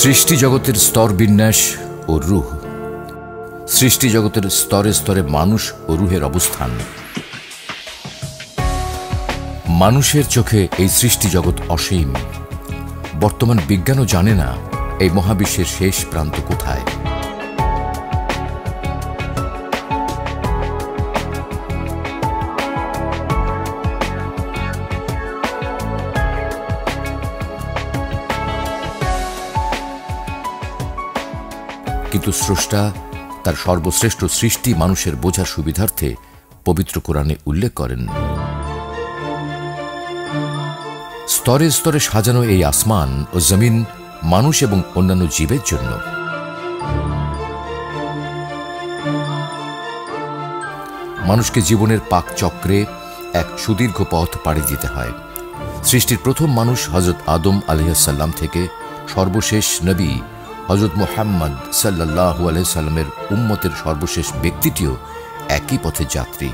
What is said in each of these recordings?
সৃষ্টি জগতের স্তর বিন্যাস ও রূহ। সৃষ্টি জগতের স্তরে স্তরে মানুষ ও রূহের অবস্থান। মানুষের চোখে এই সৃষ্টি জগৎ অসীম। বর্তমান বিজ্ঞানও জানে না এই মহাবিশ্বের শেষ প্রান্ত কোথায়। কিন্তু স্রষ্টা তার সর্বশ্রেষ্ঠ সৃষ্টি মানুষের বোঝার সুবিধার্থে পবিত্র কোরআনে উল্লেখ করেন, স্তরে স্তরে সাজানো এই আসমান ও জমিন মানুষ এবং অন্যান্য জীবের জন্য। মানুষকে জীবনের পাক চক্রে এক সুদীর্ঘ পথ পাড়ি দিতে হয়। সৃষ্টির প্রথম মানুষ হযরত আদম আলাইহিস সালাম থেকে সর্বশেষ নবী হযরত মুহাম্মদ সাল্লাল্লাহু আলাইহি সাল্লামের উম্মতের সর্বশেষ ব্যক্তিটিও একই পথের যাত্রী।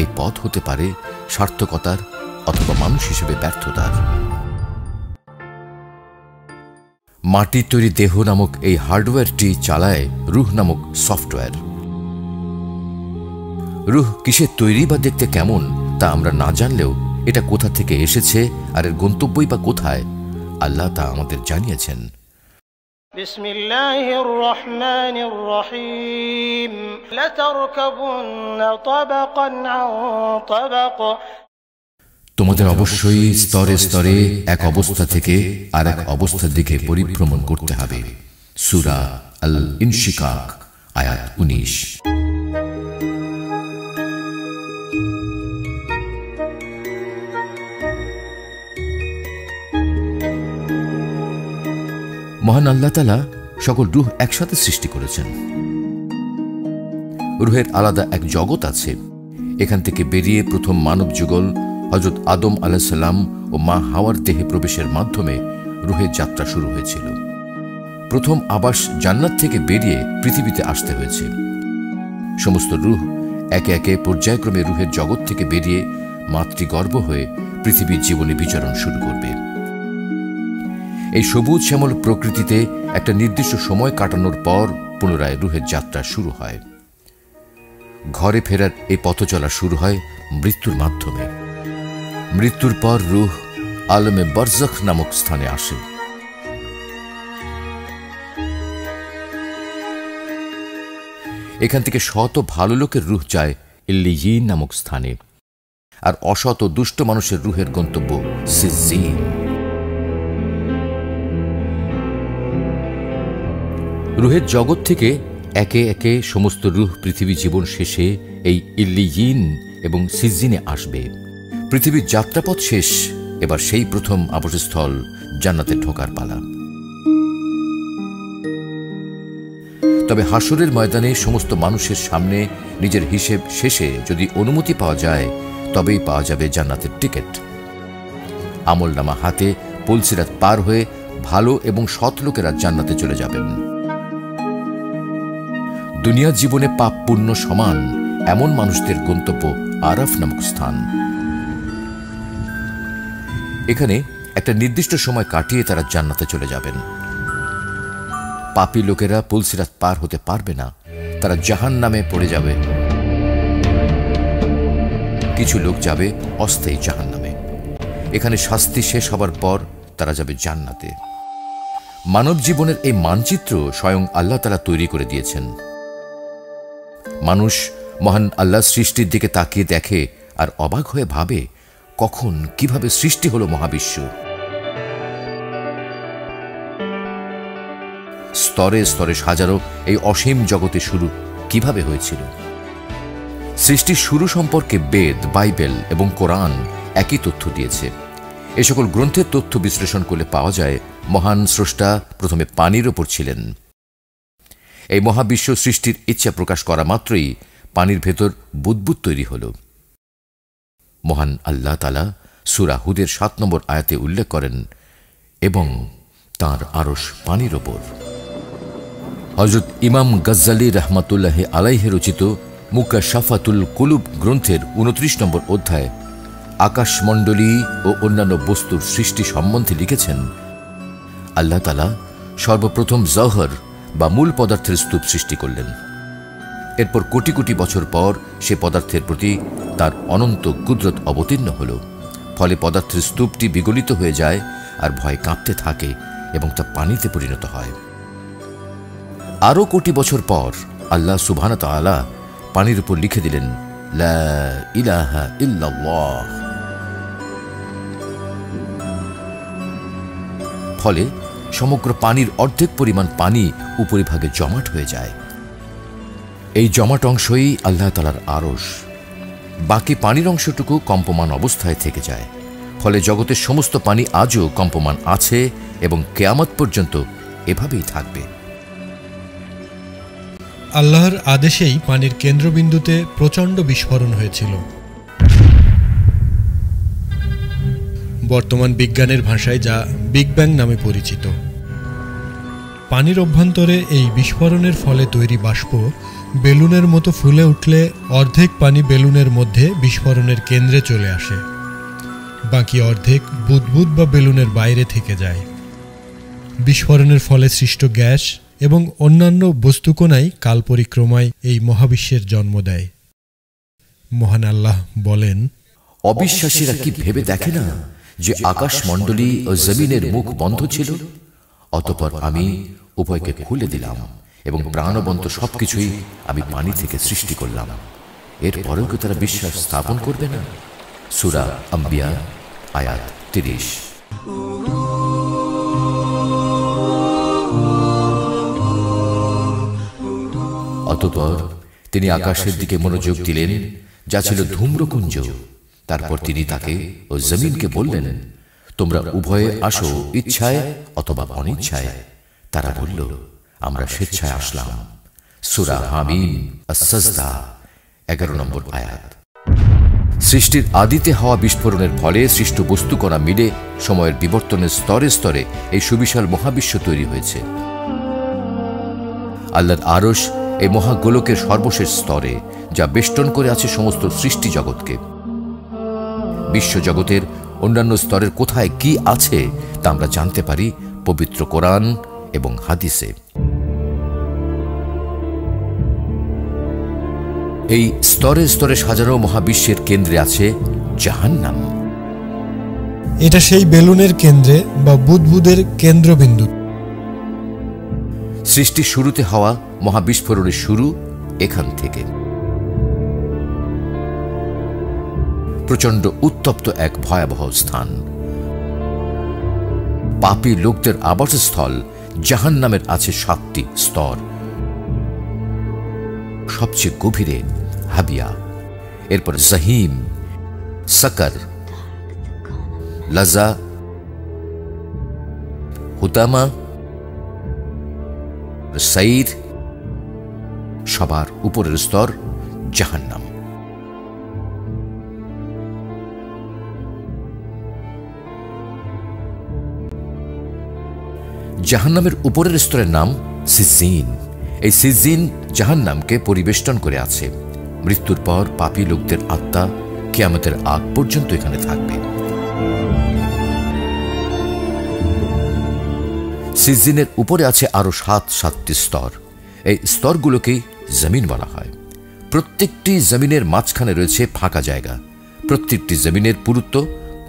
এই পথ হতে পারে সার্থকতার অথবা মানুষ হিসেবে ব্যর্থতার। মাটির তৈরি দেহ নামক এই হার্ডওয়্যারটি চালায় রূহ নামক সফটওয়্যার। রূহ কিসের তৈরি বা দেখতে কেমন তা আমরা না জানলেও এটা কোথা থেকে এসেছে আর এর গন্তব্যই বা কোথায় আল্লাহ তা আমাদের জানিয়েছেন। বিসমিল্লাহির রহমানির রহিম লাতারকাবুন্না তাবাকান আন তাবাক। তোমাদের অবশ্যই স্তরে স্তরে এক অবস্থা থেকে আর এক অবস্থার দিকে পরিভ্রমণ করতে হবে। সূরা আল ইনশিকাক আয়াত 19। মহান আল্লাহ তাআলা সকল রূহ একসাথে সৃষ্টি করেছেন। রূহের আলাদা এক জগৎ আছে। এখান থেকে বেরিয়ে প্রথম মানব যুগল হযরত আদম আলাইহিস সালাম ও মা হাওয়ার দেহে প্রবেশের মাধ্যমে রূহের যাত্রা শুরু হয়েছিল। প্রথম আবাস জান্নাত থেকে বেরিয়ে পৃথিবীতে আসতে হয়েছে। সমস্ত রূহ একে একে পর্যায়ক্রমে রূহের জগৎ থেকে বেরিয়ে মাতৃগর্ভ হয়ে পৃথিবীর জীবনে বিচরণ শুরু করবে। এই সবুজ শ্যামল প্রকৃতিতে একটা নির্দিষ্ট সময় কাটানোর পর পুনরায় রূহের যাত্রা শুরু হয়। ঘরে ফেরার এই পথ চলা শুরু হয় মৃত্যুর মাধ্যমে। মৃত্যুর পর রূহ আলমে বারজাখ নামক স্থানে আসে। এখান থেকে শত ভালো লোকের রূহ যায় ইল্লিয়িন নামক স্থানে, আর অসৎ ও দুষ্ট মানুষের রূহের গন্তব্য সিজ্জিন। রূহের জগৎ থেকে একে একে সমস্ত রূহ পৃথিবী জীবন শেষে এই ইল্লিয়িন এবং সিজ্জিনে আসবে। পৃথিবীর যাত্রাপথ শেষ, এবার সেই প্রথম আবাসস্থল জান্নাতে ঢোকার পালা। তবে হাসরের ময়দানে সমস্ত মানুষের সামনে নিজের হিসেব শেষে যদি অনুমতি পাওয়া যায়, তবেই পাওয়া যাবে জান্নাতের টিকিট। আমলনামা হাতে পুলসিরাত পার হয়ে ভালো এবং সৎ লোকেরা জান্নাতে চলে যাবেন। দুনিয়ার জীবনে পাপ পুণ্য সমান এমন মানুষদের গন্তব্য আরাফ নামক স্থান। এখানে একটা নির্দিষ্ট সময় কাটিয়ে তারা জান্নাতে চলে যাবেন। পাপী লোকেরা পুলসিরাত পার হতে পারবে না, তারা জাহান্নামে পড়ে যাবে। কিছু লোক যাবে অস্থায়ী জাহান্নামে। এখানে শাস্তি শেষ হবার পর তারা যাবে জান্নাতে। মানব জীবনের এই মানচিত্র স্বয়ং আল্লাহ তাআলা তৈরি করে দিয়েছেন। মানুষ মহান আল্লাহর সৃষ্টির দিকে তাকিয়ে দেখে আর অবাক হয়ে ভাবে, কখন কিভাবে সৃষ্টি হলো মহাবিশ্ব। স্তরে স্তরে সাজানো এই অসীম জগতে শুরু কিভাবে হয়েছিল। সৃষ্টির শুরু সম্পর্কে বেদ, বাইবেল এবং কোরআন একই তথ্য দিয়েছে। এ সকল গ্রন্থের তথ্য বিশ্লেষণ করলে পাওয়া যায়, মহান স্রষ্টা প্রথমে পানির ওপর ছিলেন। এই মহাবিশ্ব সৃষ্টির ইচ্ছা প্রকাশ করা মাত্রই পানির ভেতর বুদবুদ তৈরি হল। মহান আল্লাহ তাআলা সূরা হুদের 7 নম্বর আয়াতে উল্লেখ করেন, এবং তাঁর আরশ পানির ওপর। হযরত ইমাম গজ্জালী রাহমাতুল্লাহ আলাইহি রচিত মুকাশাফাতুল কুলুব গ্রন্থের 29 নম্বর অধ্যায় আকাশমণ্ডলী ও অন্যান্য বস্তুর সৃষ্টি সম্বন্ধে লিখেছেন, আল্লাহ তাআলা সর্বপ্রথম জহর বা মূল পদার্থের স্তূপ সৃষ্টি করলেন। এরপর কোটি কোটি বছর পর সে পদার্থের প্রতি তার অনন্ত কুদরত অবতীর্ণ হল। ফলে পদার্থের স্তূপটি বিগলিত হয়ে যায় আর ভয়ে কাঁপতে থাকে এবং তা পানিতে পরিণত হয়। আরও কোটি বছর পর আল্লাহ সুবহানাহু ওয়া তাআলা পানির উপর লিখে দিলেন, লা ইলাহা ইল্লাল্লাহ। ফলে সমগ্র পানির অর্ধেক পরিমাণ পানি উপরিভাগে জমাট হয়ে যায়। এই জমাট অংশই আল্লাহ তাআলার আরশ। বাকি পানির অংশটুকু কম্পমান অবস্থায় থেকে যায়। ফলে জগতের সমস্ত পানি আজও কম্পমান আছে এবং কিয়ামত পর্যন্ত এভাবেই থাকবে। আল্লাহর আদেশেই পানির কেন্দ্রবিন্দুতে প্রচণ্ড বিস্ফোরণ হয়েছিল। বর্তমান বিজ্ঞানের ভাষায় যা বিগ ব্যাং নামে পরিচিত। পানির অভ্যন্তরে এই বিস্ফোরণের ফলে তৈরি বাষ্প বেলুনের মতো ফুলে উঠলে অর্ধেক পানি বেলুনের মধ্যে বিস্ফোরণের কেন্দ্রে চলে আসে, বাকি অর্ধেক বুদবুদ বা বেলুনের বাইরে থেকে যায়। বিস্ফোরণের ফলে সৃষ্ট গ্যাস এবং অন্যান্য বস্তুকণাই কাল পরিক্রমায় এই মহাবিশ্বের জন্ম দেয়। মহান আল্লাহ বলেন, অবিশ্বাসীরা কি ভেবে দেখে না যে আকাশমণ্ডলী ও জমিনের মুখ বন্ধ ছিল? অতঃপর আমি উভয়কে খুলে দিলাম এবং প্রাণবন্ত সবকিছুই আমি পানি থেকে সৃষ্টি করলাম। এরপরেও কি তারা বিশ্বাস স্থাপন করবে না? সূরা আম্বিয়া আয়াত 30। অতঃপর তিনি আকাশের দিকে মনোযোগ দিলেন, যা ছিল ধূম্রকুঞ্জ। তারপর তিনি তাকে ও জমিনকে বললেন, তোমরা উভয়ে আসো ইচ্ছায় অথবা অনিচ্ছায়। তারা বলল, আমরা স্বেচ্ছায় আসলাম। সূরা হামিম আস-সাজদা 11 নম্বর আয়াত। সৃষ্টির আদিতে হওয়া বিস্ফোরণের ফলে সৃষ্ট বস্তুকণা মিলে সময়ের বিবর্তনের স্তরে স্তরে এই সুবিশাল মহাবিশ্ব তৈরি হয়েছে। আল্লাহর আরশ এই মহাগোলকের সর্বশেষ স্তরে, যা বেষ্টন করে আছে সমস্ত সৃষ্টি জগৎকে। বিশ্বজগতের অন্যান্য স্তরের কোথায় কি আছে তা আমরা জানতে পারি পবিত্র কোরআন এবং হাদিসে। এই স্তরে স্তরে সাজানো মহাবিশ্বের কেন্দ্রে আছে জাহান্নাম। এটা সেই বেলুনের কেন্দ্রে বা বুদবুদের কেন্দ্রবিন্দু। সৃষ্টির শুরুতে হওয়া মহাবিস্ফোরণের শুরু এখান থেকে। প্রচণ্ড উত্তপ্ত এক ভয়াবহ স্থান। পাপী লোকদের আবাসস্থল জাহান্নামের আছে 7টি স্তর। সবচেয়ে গভীরে হাবিয়া, এরপর জাহিম, সাকার, লাজা, হুতামা, সাইর। সবার উপরের স্তর জাহান্নাম। জাহান্নামের উপরের স্তরের নাম সিজ্জিন। এই সিজ্জিন জাহান্নামকে পরিবেষ্টন করে আছে। মৃত্যুর পর পাপী লোকদের আত্মা কিয়ামতের আগ পর্যন্ত এখানে থাকবে। সিজ্জিনের উপরে আছে আরো 7টি স্তর। এই স্তরগুলোকেই জমিন বলা হয়। প্রত্যেকটি জমিনের মাঝখানে রয়েছে ফাঁকা জায়গা। প্রত্যেকটি জমিনের পুরুত্ব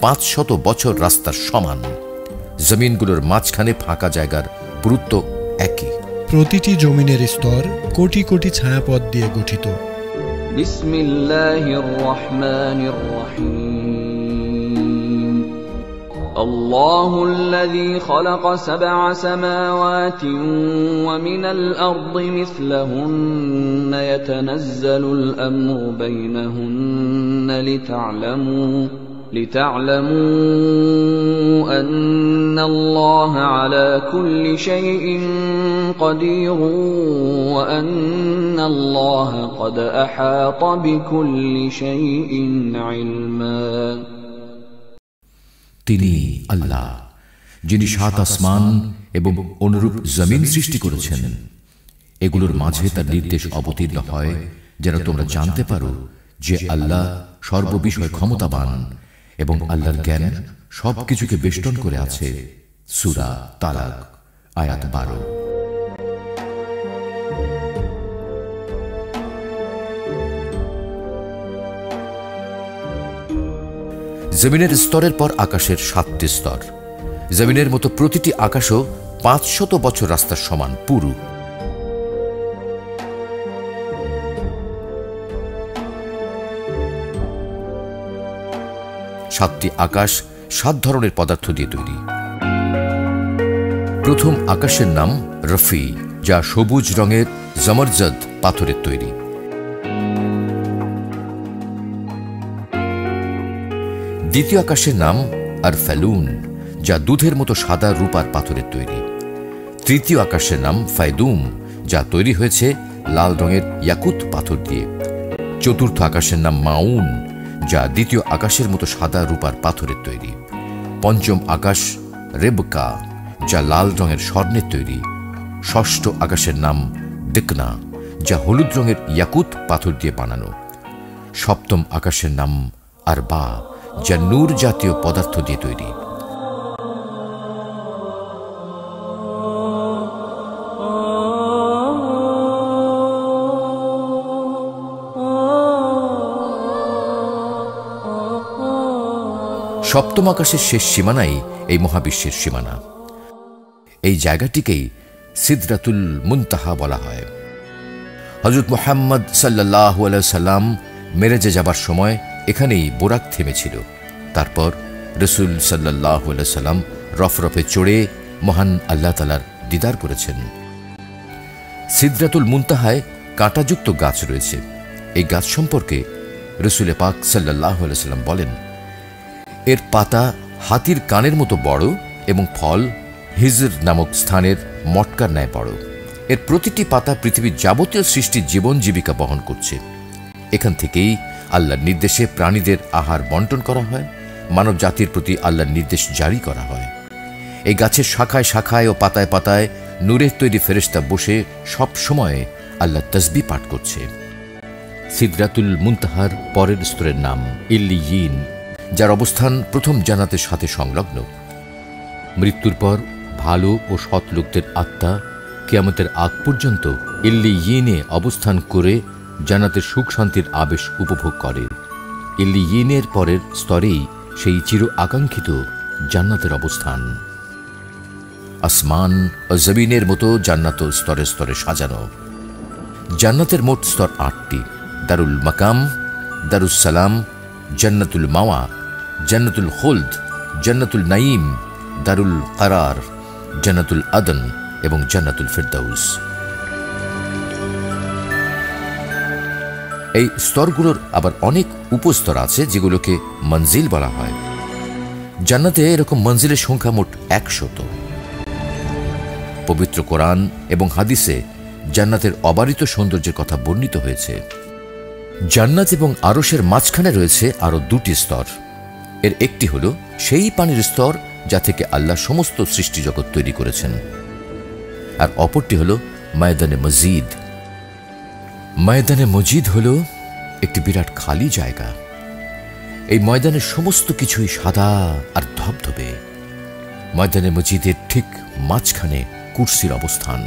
500 বছর রাস্তার সমান। জমিনগুলোর মাঝখানে ফাঁকা জায়গার পুরুত্ব একই। প্রতিটি জমিনের স্তর কোটি কোটি ছায়াপথ দিয়ে গঠিত। বিসমিল্লাহির রহমানির রহিম। আল্লাহুল্লাযী খালাকা সাবআ সামাওয়াতি ওয়া মিনাল আরদি মিসলাহুন্না ইয়াতানাজ্জালুল আমরু বাইনাহুন্না لتعلموا أن الله على كل شيء قدير وأن الله قد أحاط بكل شيء علما। তিনি আল্লাহ, যিনি 7 আসমান এবং অনুরূপ জমিন সৃষ্টি করেছেন। এগুলোর মাঝে তার নির্দেশ অবতীর্ণ হয় যেন তোমরা জানতে পারো যে আল্লাহ সর্ববিষয়ে ক্ষমতাবান এবং আল্লাহর জ্ঞান সবকিছুকে বেষ্টন করে আছে। সূরা তালাক আয়াত 12। জমিনের স্তরের পর আকাশের 7টি স্তর। জমিনের মতো প্রতিটি আকাশও 500 বছর রাস্তার সমান পুরু। সাতটি আকাশ 7 ধরনের পদার্থ দিয়ে তৈরি। প্রথম আকাশের নাম রফি, যা সবুজ রঙের জমরজদ পাথরের তৈরি। দ্বিতীয় আকাশের নাম আরফালুন, যা দুধের মতো সাদা রূপার পাথরের তৈরি। তৃতীয় আকাশের নাম ফায়দুম, যা তৈরি হয়েছে লাল রঙের ইয়াকুত পাথর দিয়ে। চতুর্থ আকাশের নাম মাউন, যা দ্বিতীয় আকাশের মতো সাদা রূপার পাথরের তৈরি। পঞ্চম আকাশ রেবকা, যা লাল রঙের স্বর্ণের তৈরি। ষষ্ঠ আকাশের নাম দিকনা, যা হলুদ রঙের ইয়াকুত পাথর দিয়ে বানানো। সপ্তম আকাশের নাম আরবা, যা নূর জাতীয় পদার্থ দিয়ে তৈরি। সপ্তম আকাশের শেষ সীমানাই এই মহাবিশ্বের সীমানা। এই জায়গাটিকেই সিদরাতুল মুনতাহা বলা হয়। হযরত মুহাম্মদ সাল্লাল্লাহু আলাইহি সাল্লাম মেরাজে যাবার সময় এখানেই বোরাক থেমেছিল। তারপর রাসূল সাল্লাল্লাহু আলাইহি সাল্লাম রফরফে চড়ে মহান আল্লাহ তাআলার দিদার করেছেন। সিদরাতুল মুনতাহায় কাঁটাযুক্ত গাছ রয়েছে। এই গাছ সম্পর্কে রাসূল পাক সাল্লাল্লাহু আলাইহি সাল্লাম বলেন, এর পাতা হাতির কানের মতো বড় এবং ফল হিজর নামক স্থানের মটকার ন্যায় বড়। এর প্রতিটি পাতা পৃথিবীর যাবতীয় সৃষ্টির জীবন জীবিকা বহন করছে। এখান থেকেই আল্লাহর নির্দেশে প্রাণীদের আহার বন্টন করা হয়, মানব জাতির প্রতি আল্লাহর নির্দেশ জারি করা হয়। এই গাছের শাখায় শাখায় ও পাতায় পাতায় নূরের তৈরি ফেরেশতা বসে সব সময় আল্লাহর তাসবিহ পাঠ করছে। সিদরাতুল মুনতাহার পরের স্তরের নাম ইল্লিয়িন, যার অবস্থান প্রথম জান্নাতের সাথে সংলগ্ন। মৃত্যুর পর ভালো ও সৎ লোকদের আত্মা কিয়ামতের আগ পর্যন্ত ইল্লিয়িনে অবস্থান করে জান্নাতের সুখ শান্তির আবেশ উপভোগ করে। ইল্লিয়িনের পরের স্তরেই সেই চির আকাঙ্ক্ষিত জান্নাতের অবস্থান। আসমান ও জমিনের মতো জান্নাত স্তরে স্তরে সাজানো। জান্নাতের মোট স্তর 8টি: দারুল মাকাম, দারুস সালাম, জান্নাতুল মাওয়া, জান্নাতুল খুলদ, জান্নাতুল নাঈম, দারুল কারার, জান্নাতুল আদন এবং জান্নাতুল ফিরদাউস। এই স্তরগুলোর আবার অনেক উপস্তর আছে, যেগুলোকে মঞ্জিল বলা হয়। জান্নাতে এরকম মঞ্জিলের সংখ্যা মোট 100। পবিত্র কোরআন এবং হাদিসে জান্নাতের অবারিত সৌন্দর্যের কথা বর্ণিত হয়েছে। জান্নাত এবং আরশের মাঝখানে রয়েছে আরো 2টি স্তর। এর একটি হলো সেই পানির স্তর যা থেকে আল্লাহ সমস্ত সৃষ্টি জগৎ তৈরি করেছেন, আর অপরটি হলো ময়দানে মজিদ। ময়দানে মজিদ হলো একটি বিরাট খালি জায়গা। এই ময়দানের সমস্ত কিছুই সাদা আর ধবধবে। ময়দানে মজিদের ঠিক মাঝখানে কুরসির অবস্থান।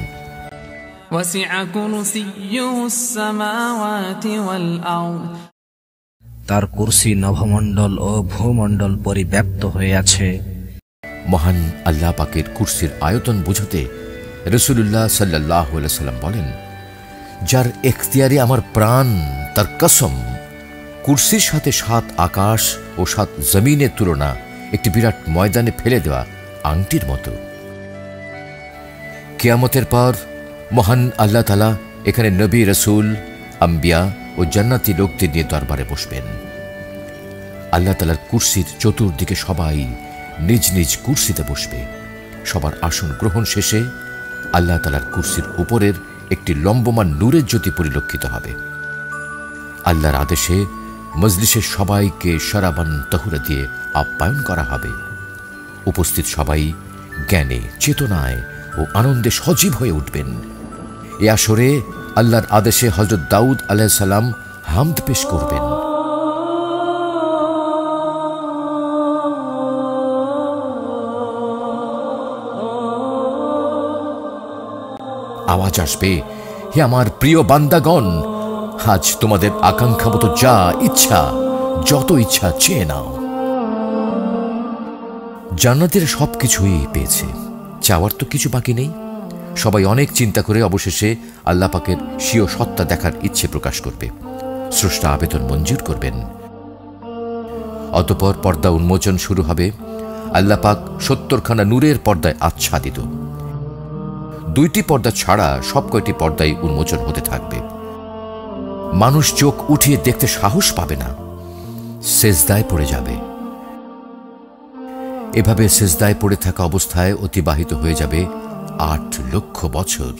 তার কুরসি নভমণ্ডল ও ভূমণ্ডল পরিব্যাপ্ত হয়ে আছে। মহান আল্লাহ পাকের কুরসির আয়তন বোঝাতে রাসূলুল্লাহ সাল্লাল্লাহু আলাইহি সাল্লাম বলেন, যার এখতিয়ারে আমার প্রাণ, তার কসম, কুরসির সাথে 7 আকাশ ও 7 জমিনের তুলনা একটি বিরাট ময়দানে ফেলে দেওয়া আংটির মতো। কিয়ামতের পর মহান আল্লাহ তাআলা এখানে নবী, রাসূল, আম্বিয়া ও জান্নাতি লোকদের নিয়ে দরবারে বসবেন। আল্লাহ তাআলার কুরসির চতুর্দিকে সবাই নিজ নিজ কুরসিতে বসবে। সবার আসন গ্রহণ শেষে আল্লাহ তাআলার কুরসির উপরের একটি লম্বমান নূরের জ্যোতি পরিলক্ষিত হবে। আল্লাহর আদেশে মজলিসের সবাইকে শরাবান তাহুরা দিয়ে আপ্যায়ন করা হবে। উপস্থিত সবাই জ্ঞানে, চেতনায় ও আনন্দে সজীব হয়ে উঠবেন। এ আসরে আল্লাহর আদেশে হযরত দাউদ আলাইহিস সালাম হামদ পেশ করবেন। আওয়াজ আসবে, হে আমার প্রিয় বান্দাগণ, আজ তোমাদের আকাঙ্ক্ষা মতো যা ইচ্ছা, যত ইচ্ছা চেয়ে নাও। জান্নাতের সবকিছুই পেয়েছে, চাওয়ার তো কিছু বাকি নেই। সবাই অনেক চিন্তা করে অবশেষে আল্লাহ পাকের স্বীয় সত্তা দেখার ইচ্ছে প্রকাশ করবে। স্রষ্টা আবেদন মঞ্জুর করবেন। অতঃপর পর্দা উন্মোচন শুরু হবে। আল্লাহ পাক 70খানা নূরের পর্দায় আচ্ছাদিত। 2টি পর্দা ছাড়া সব কয়টি পর্দায় উন্মোচন হতে থাকবে। মানুষ চোখ উঠিয়ে দেখতে সাহস পাবে না, সেজদায় পড়ে যাবে। এভাবে সেজদায় পড়ে থাকা অবস্থায় অতিবাহিত হয়ে যাবে 8 লক্ষ বছর।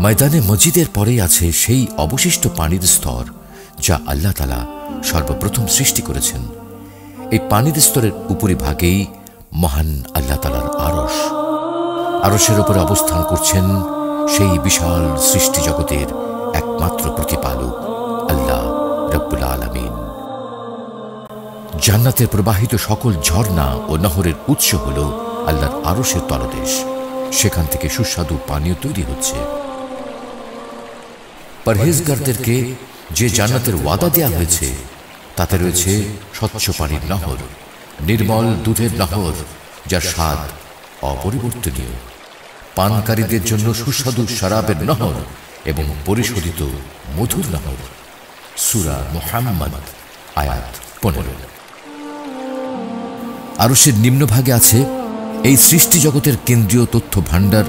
ময়দানে মসজিদের পরেই আছে সেই অবশিষ্ট পানির স্তর যা আল্লাহ তাআলা সর্বপ্রথম সৃষ্টি করেছেন। এই পানির স্তরের উপরিভাগেই মহান আল্লাহ তাআলার আরশ। আরশের উপরে অবস্থান করছেন সেই বিশাল সৃষ্টি জগতের একমাত্র প্রতিপালক আল্লাহ রাব্বুল আলামিন। জান্নাতের প্রবাহিত সকল ঝর্ণা ও নহরের উৎস হল আল্লাহর আরশের তলদেশ। সেখান থেকে সুস্বাদু পানীয় তৈরি হচ্ছে। পরহেজগারদেরকে যে জান্নাতের ওয়াদা দেয়া হয়েছে তাতে রয়েছে স্বচ্ছ পানির নহর, নির্মল দুধের নহর যার স্বাদ অপরিবর্তনীয়, পানকারীদের জন্য সুস্বাদু শরাবের নহর এবং পরিশোধিত মধুর নহর। সূরা মুহাম্মদ আয়াত 15। আরশের নিম্নভাগে আছে এই সৃষ্টি জগতের কেন্দ্রীয় তথ্য ভাণ্ডার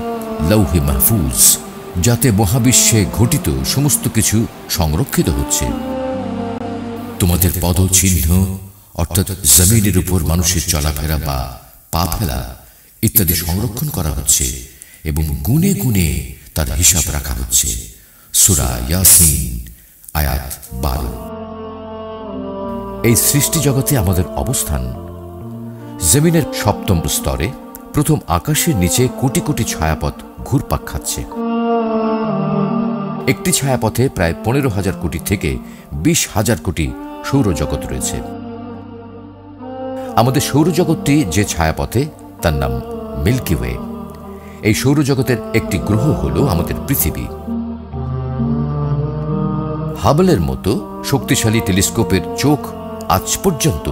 লৌহে মাহফুজ, যাতে মহাবিশ্বে ঘটিত সমস্ত কিছু সংরক্ষিত হচ্ছে। তোমাদের পদচিহ্ন অর্থাৎ জমিনের উপর মানুষের চলাফেরা বা পা ফেলা ইত্যাদি সংরক্ষণ করা হচ্ছে এবং গুনে গুনে তার হিসাব রাখা হচ্ছে। সূরা ইয়াসিন আয়াত 12। এই সৃষ্টি জগতে আমাদের অবস্থান জমিনের 7ম স্তরে। প্রথম আকাশের নিচে কোটি কোটি ছায়াপথ ঘুরপাক খাচ্ছে। একটি ছায়াপথে প্রায় 15,000 কোটি থেকে 20,000 কোটি সৌরজগৎ রয়েছে। আমাদের সৌরজগৎটি যে ছায়াপথে তার নাম মিল্কি ওয়ে। এই সৌরজগতের একটি গ্রহ হল আমাদের পৃথিবী। হাবলের মতো শক্তিশালী টেলিস্কোপের চোখ আজ পর্যন্ত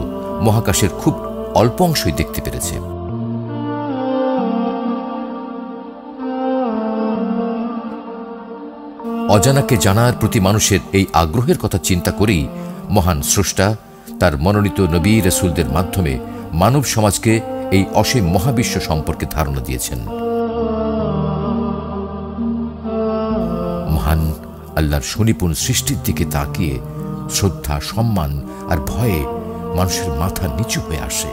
মহাকাশের খুব অল্প অংশই দেখতে পেরেছে। অজানাকে জানার প্রতি মানুষের এই আগ্রহের কথা চিন্তা করেই মহান স্রষ্টা তার মনোনীত নবী রাসূলদের মাধ্যমে মানব সমাজকে এই অসীম মহাবিশ্ব সম্পর্কে ধারণা দিয়েছেন। মহান আল্লাহর সুনিপুণ সৃষ্টির দিকে তাকিয়ে শ্রদ্ধা, সম্মান আর ভয়ে মানুষের মাথা নিচু হয়ে আসে।